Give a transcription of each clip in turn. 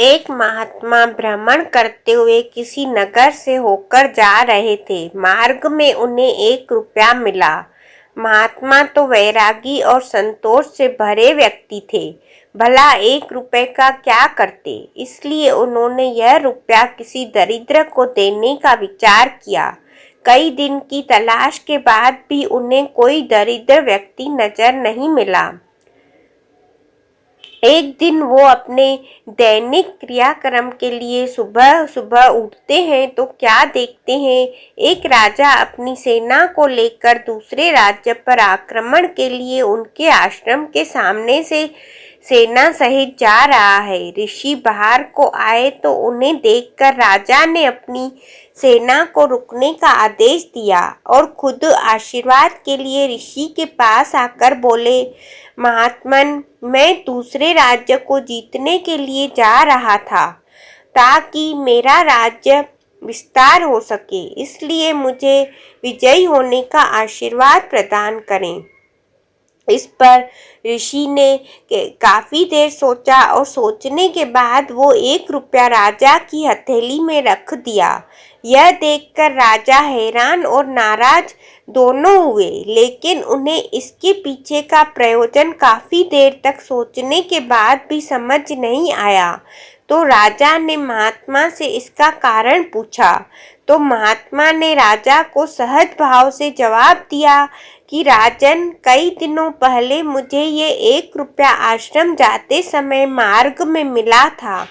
एक महात्मा भ्रमण करते हुए किसी नगर से होकर जा रहे थे। मार्ग में उन्हें 1 रुपया मिला। महात्मा तो वैरागी और संतोष से भरे व्यक्ति थे। भला 1 रुपये का क्या करते, इसलिए उन्होंने यह रुपया किसी दरिद्र को देने का विचार किया। कई दिन की तलाश के बाद भी उन्हें कोई दरिद्र व्यक्ति नजर नहीं मिला। एक दिन वो अपने दैनिक क्रियाक्रम के लिए सुबह सुबह उठते हैं तो क्या देखते हैं, एक राजा अपनी सेना को लेकर दूसरे राज्य पर आक्रमण के लिए उनके आश्रम के सामने से सेना सहित जा रहा है। ऋषि बाहर को आए तो उन्हें देखकर राजा ने अपनी सेना को रुकने का आदेश दिया और खुद आशीर्वाद के लिए ऋषि के पास आकर बोले, महात्मन, मैं दूसरे राज्य को जीतने के लिए जा रहा था ताकि मेरा राज्य विस्तार हो सके, इसलिए मुझे विजयी होने का आशीर्वाद प्रदान करें। इस पर ऋषि ने काफी देर सोचा और सोचने के बाद वो 1 रुपया राजा की हथेली में रख दिया। यह देखकर राजा हैरान और नाराज दोनों हुए, लेकिन उन्हें इसके पीछे का प्रयोजन काफी देर तक सोचने के बाद भी समझ नहीं आया। तो राजा ने महात्मा से इसका कारण पूछा, तो महात्मा ने राजा को सहज भाव से जवाब दिया कि राजन, कई दिनों पहले मुझे ये 1 रुपया आश्रम जाते समय मार्ग में मिला था,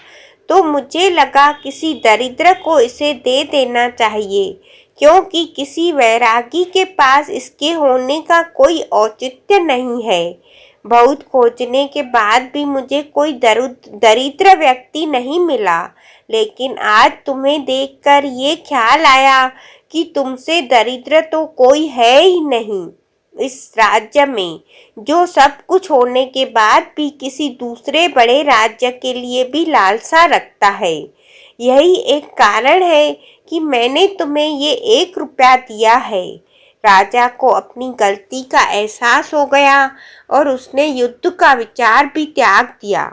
तो मुझे लगा किसी दरिद्र को इसे दे देना चाहिए, क्योंकि किसी वैरागी के पास इसके होने का कोई औचित्य नहीं है। बहुत खोजने के बाद भी मुझे कोई दरिद्र व्यक्ति नहीं मिला, लेकिन आज तुम्हें देखकर ये ख्याल आया कि तुमसे दरिद्र तो कोई है ही नहीं इस राज्य में, जो सब कुछ होने के बाद भी किसी दूसरे बड़े राज्य के लिए भी लालसा रखता है। यही एक कारण है कि मैंने तुम्हें ये 1 रुपया दिया है। राजा को अपनी गलती का एहसास हो गया और उसने युद्ध का विचार भी त्याग दिया।